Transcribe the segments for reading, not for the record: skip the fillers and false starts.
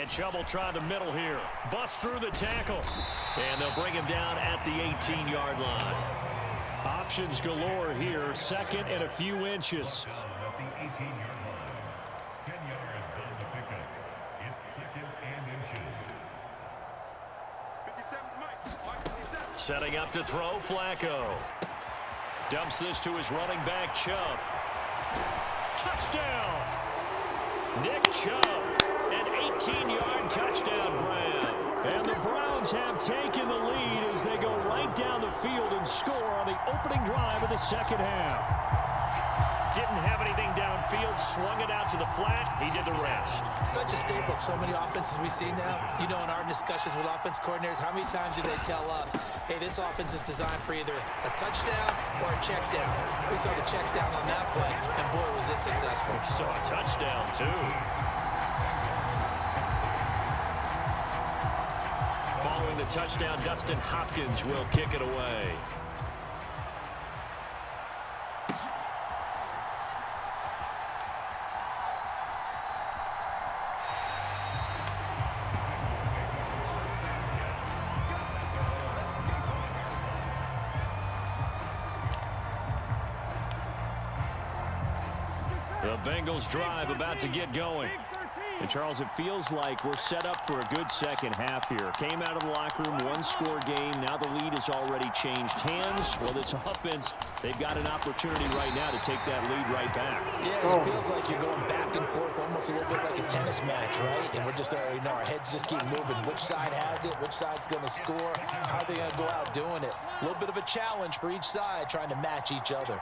And trouble trying the middle here. Bust through the tackle. And they'll bring him down at the 18-yard line. Options galore here. Second and a few inches. Setting up to throw, Flacco. Dumps this to his running back, Chubb. Touchdown! Nick Chubb, an 18-yard touchdown grab. And the Browns have taken the lead as they go right down the field and score on the opening drive of the second half. Didn't have anything downfield, swung it out to the flat. He did the rest. Such a staple of so many offenses we see now. You know, in our discussions with offense coordinators, how many times do they tell us, hey, this offense is designed for either a touchdown or a check down. We saw the check down on that play, and boy, was it successful. Saw a touchdown, too. Following the touchdown, Dustin Hopkins will kick it away. The Bengals drive about to get going. And, Charles, it feels like we're set up for a good second half here. Came out of the locker room, one-score game. Now the lead has already changed hands. Well, this offense, they've got an opportunity right now to take that lead right back. Yeah, it feels like you're going back and forth, almost a little bit like a tennis match, right? And we're just, you know, our heads just keep moving. Which side has it? Which side's going to score? How are they going to go out doing it? A little bit of a challenge for each side, trying to match each other.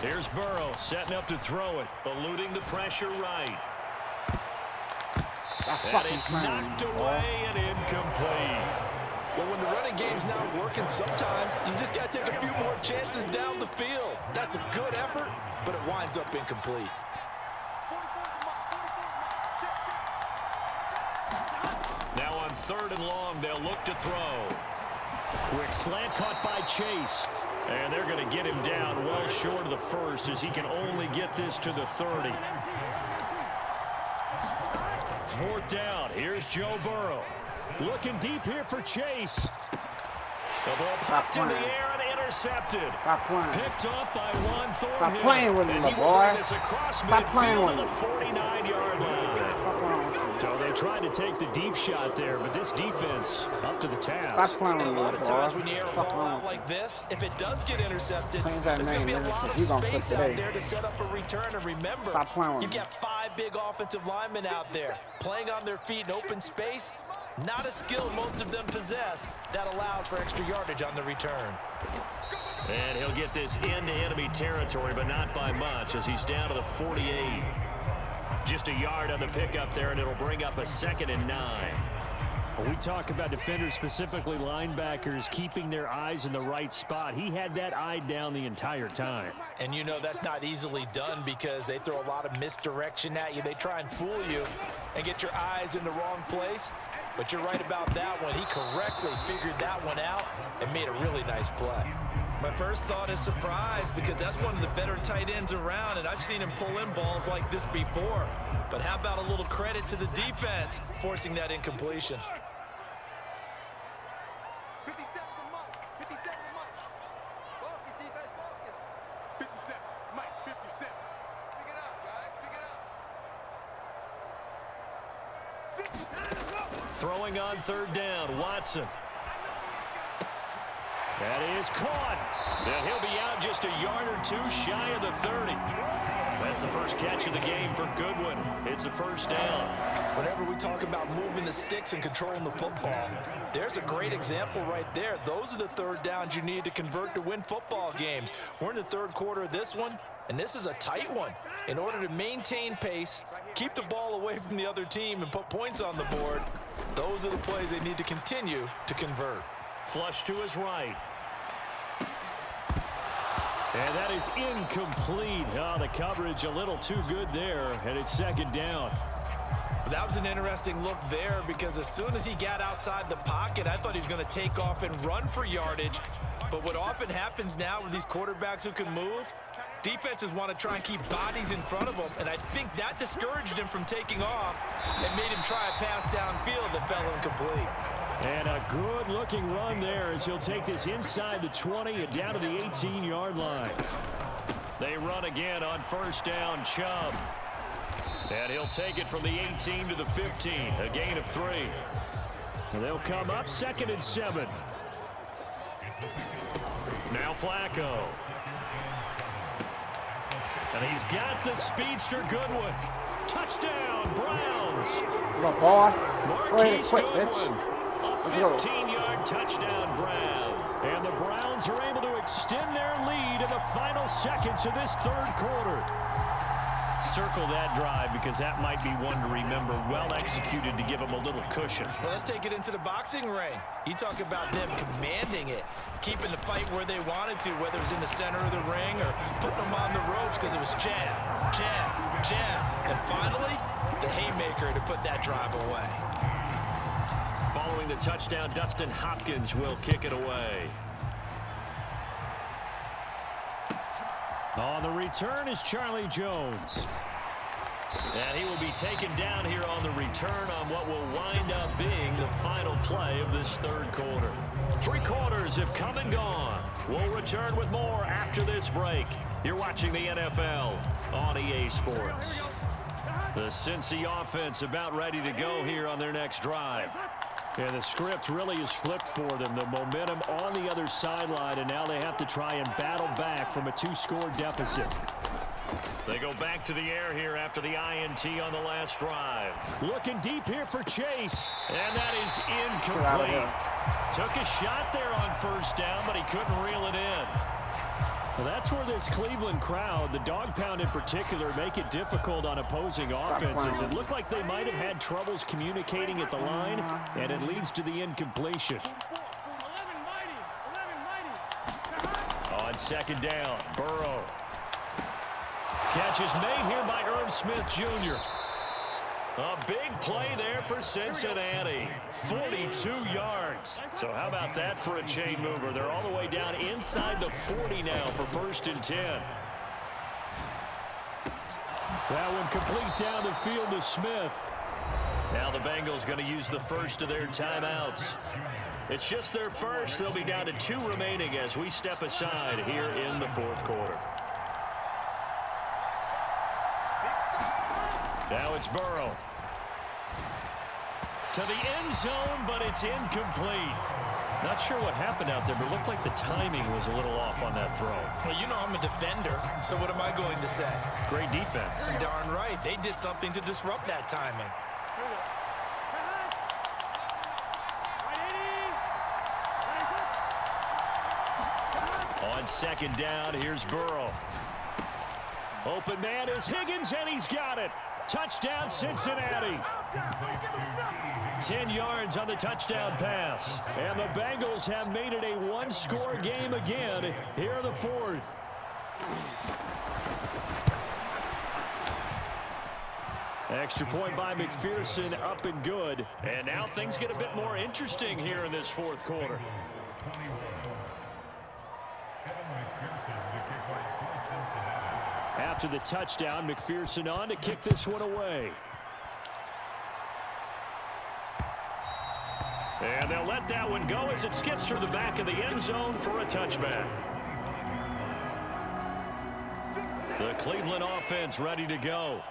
Here's Burrow setting up to throw it, eluding the pressure right. And it's knocked away and incomplete. Well, when the running game's not working, sometimes you just got to take a few more chances down the field. That's a good effort, but it winds up incomplete. Now on 3rd and long, they'll look to throw. Quick slant caught by Chase. And they're going to get him down well short of the first as he can only get this to the 30. 4th down. Here's Joe Burrow. Looking deep here for Chase. The ball popped in the air and intercepted. Picked up by Juan Thornhill. Stop playing with him, boy. Stop playing with him. The 49-yard line. So they tried to take the deep shot there, but this defense up to the task. A lot of times when you air a ball out like this, if it does get intercepted, there's going to be a lot of space out there to set up a return. And remember, you've got 5 big offensive linemen out there playing on their feet in open space. Not a skill most of them possess that allows for extra yardage on the return. And he'll get this into enemy territory, but not by much as he's down to the 48. Just a yard on the pickup there, and it'll bring up a 2nd and 9. When we talk about defenders, specifically linebackers, keeping their eyes in the right spot, he had that eye down the entire time. And you know that's not easily done because they throw a lot of misdirection at you. They try and fool you and get your eyes in the wrong place. But you're right about that one. He correctly figured that one out and made a really nice play. My first thought is surprise because that's one of the better tight ends around, and I've seen him pull in balls like this before. But how about a little credit to the defense forcing that incompletion? 57 to Mike. 57 to Mike. Focus, defense, focus. 57, Mike, 57. Pick it up, guys. Pick it up. 57. Throwing on 3rd down, Watson. That is caught. And he'll be out just a yard or 2 shy of the 30. That's the first catch of the game for Goodwin. It's a 1st down. Whenever we talk about moving the sticks and controlling the football, there's a great example right there. Those are the 3rd downs you need to convert to win football games. We're in the 3rd quarter of this one, and this is a tight one. In order to maintain pace, keep the ball away from the other team, and put points on the board, those are the plays they need to continue to convert. Flush to his right. And that is incomplete. Oh, the coverage a little too good there, and it's 2nd down. That was an interesting look there because as soon as he got outside the pocket, I thought he was going to take off and run for yardage. But what often happens now with these quarterbacks who can move, Defenses want to try and keep bodies in front of them, and I think that discouraged him from taking off and made him try a pass downfield that fell incomplete. And a good-looking run there as he'll take this inside the 20 and down to the 18-yard line. They run again on first down, Chubb. And he'll take it from the 18 to the 15, a gain of 3. And they'll come up 2nd and 7. Now Flacco. And he's got the speedster Goodwin. Touchdown, Browns. Marquise Goodwin. A 15-yard touchdown, Brown. And the Browns are able to extend their lead in the final seconds of this third quarter. Circle that drive because that might be one to remember. Well executed to give them a little cushion. Well, let's take it into the boxing ring. You talk about them commanding it, keeping the fight where they wanted to, whether it was in the center of the ring or putting them on the ropes because it was jab, jab, jab. And finally, the haymaker to put that drive away. Following the touchdown, Dustin Hopkins will kick it away. On the return is Charlie Jones. And he will be taken down here on the return on what will wind up being the final play of this third quarter. 3 quarters have come and gone. We'll return with more after this break. You're watching the NFL on EA Sports. The Cincy offense about ready to go here on their next drive. And the script really is flipped for them. The momentum on the other sideline, and now they have to try and battle back from a 2-score deficit. They go back to the air here after the INT on the last drive. Looking deep here for Chase, and that is incomplete. Took a shot there on first down, but he couldn't reel it in. Well, that's where this Cleveland crowd, the dog pound in particular, make it difficult on opposing offenses. It looked like they might have had troubles communicating at the line, and it leads to the incompletion. On second down, Burrow. Catch is made here by Irv Smith Jr. A big play there for Cincinnati. 42 yards. So how about that for a chain mover? They're all the way down inside the 40 now for 1st and 10. That one complete down the field to Smith. Now the Bengals going to use the first of their timeouts. It's just their first. They'll be down to 2 remaining as we step aside here in the 4th quarter. Now it's Burrow. To the end zone, but it's incomplete. Not sure what happened out there, but it looked like the timing was a little off on that throw. Well, you know I'm a defender, so what am I going to say? Great defense. Darn right. They did something to disrupt that timing. On second down, here's Burrow. Open man is Higgins, and he's got it. Touchdown, Cincinnati. 10 yards on the touchdown pass. And the Bengals have made it a 1-score game again here in the 4th. Extra point by McPherson, up and good. And now things get a bit more interesting here in this 4th quarter. After the touchdown, McPherson on to kick this one away. And they'll let that one go as it skips through the back of the end zone for a touchback. The Cleveland offense ready to go.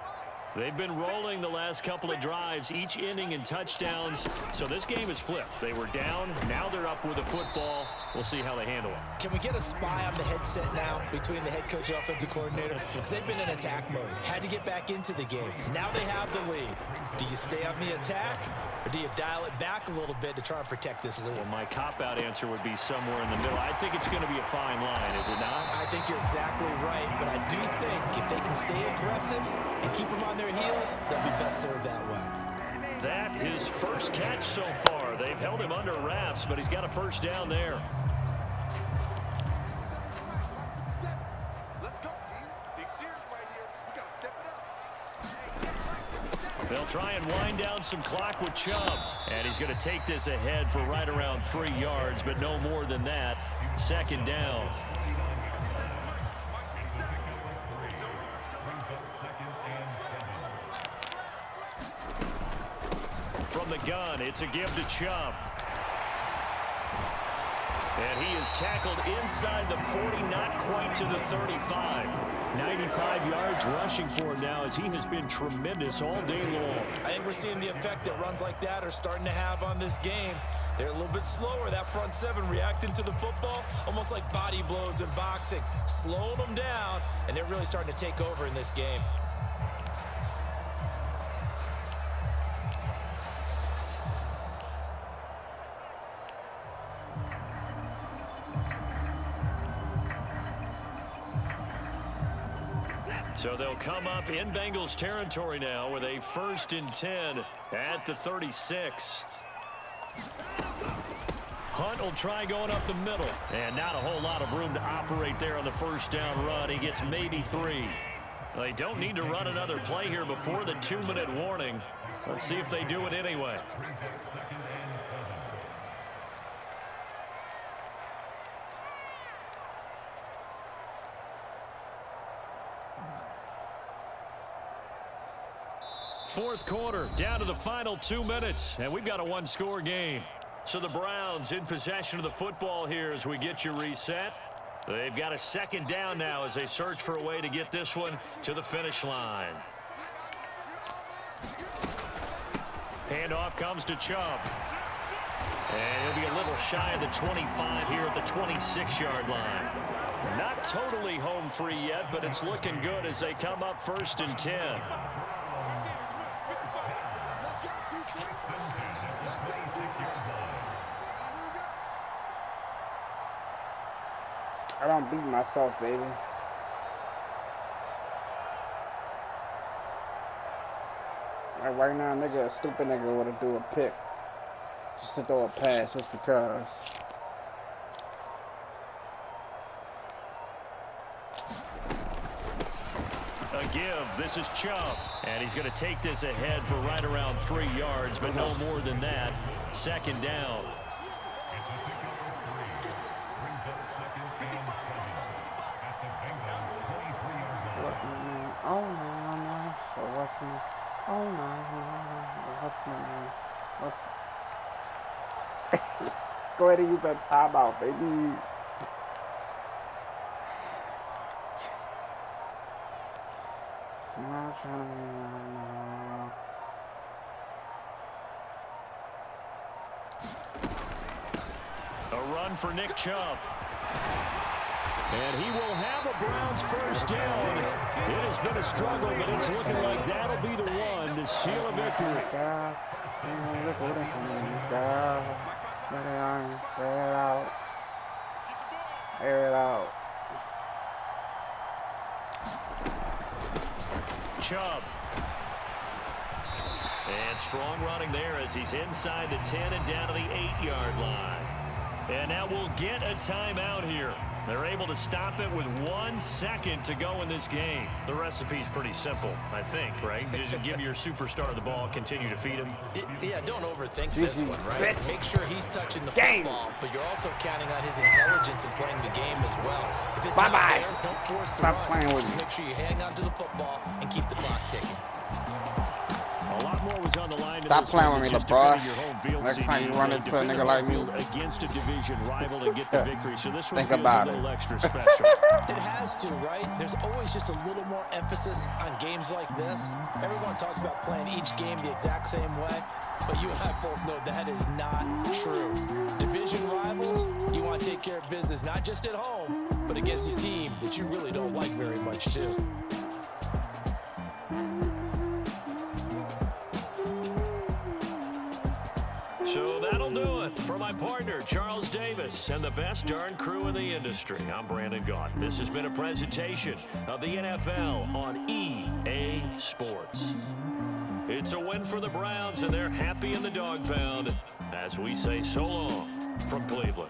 They've been rolling the last couple of drives, each inning in touchdowns. So this game is flipped. They were down. Now they're up with the football. We'll see how they handle it. Can we get a spy on the headset now between the head coach and offensive coordinator? Because they've been in attack mode. Had to get back into the game. Now they have the lead. Do you stay on the attack, or do you dial it back a little bit to try and protect this lead? Well, my cop-out answer would be somewhere in the middle. I think it's going to be a fine line, is it not? I think you're exactly right, but I do think if they can stay aggressive and keep them on their heels, they'll be best served that way. That his first catch so far. They've held him under wraps, but he's got a first down there. Let's go, dude. Big series right here. We got to step it up. They'll try and wind down some clock with Chubb. And he's going to take this ahead for right around 3 yards, but no more than that. Second down. from the gun. It's a give to Chubb. And he is tackled inside the 40, not quite to the 35. 95 yards rushing for him now as he has been tremendous all day long. I think we're seeing the effect that runs like that are starting to have on this game. They're a little bit slower, that front seven reacting to the football, almost like body blows in boxing, slowing them down, and they're really starting to take over in this game. So they'll come up in Bengals territory now with a 1st and 10 at the 36. Hunt will try going up the middle. And not a whole lot of room to operate there on the first down run. He gets maybe 3. They don't need to run another play here before the 2-minute warning. Let's see if they do it anyway. Fourth quarter, down to the final 2 minutes, and we've got a one-score game. So the Browns in possession of the football here as we get you reset. They've got a 2nd down now as they search for a way to get this one to the finish line. Handoff comes to Chubb. And he'll be a little shy of the 25 here at the 26-yard line. Not totally home free yet, but it's looking good as they come up 1st and 10. I don't beat myself, baby. Like right now, nigga, a stupid nigga would have do a pick just to throw a pass just because. A give. This is Chubb. And he's going to take this ahead for right around 3 yards, but no more than that. 2nd down. Oh no, no, so what's my, oh no, no, what's my name? What's go ahead and use that timeout, baby. A run for Nick Chubb. And he will have a Browns 1st down. It has been a struggle, but it's looking like that'll be the one to seal a victory. Air it out. Chubb. And strong running there as he's inside the 10 and down to the 8-yard line. And now we'll get a timeout here. They're able to stop it with 1 second to go in this game. The recipe's pretty simple, I think, right? Just give your superstar the ball, continue to feed him. Yeah, don't overthink this one, right? Make sure he's touching the football, but you're also counting on his intelligence in playing the game as well. If it's not there, don't force the run. Just make sure you hang on to the football and keep the clock ticking. A lot more was on the line. Stop playing with me, LeBron. Next time you run into a nigga like me. Against a division rival and get the victory. So this one feels a little extra special. It has to, right? There's always just a little more emphasis on games like this. Everyone talks about playing each game the exact same way, but you and I both know that is not true. Division rivals, you want to take care of business, not just at home, but against a team that you really don't like very much, too. So that'll do it for my partner, Charles Davis, and the best darn crew in the industry. I'm Brandon Gaut. This has been a presentation of the NFL on EA Sports. It's a win for the Browns, and they're happy in the dog pound as we say so long from Cleveland.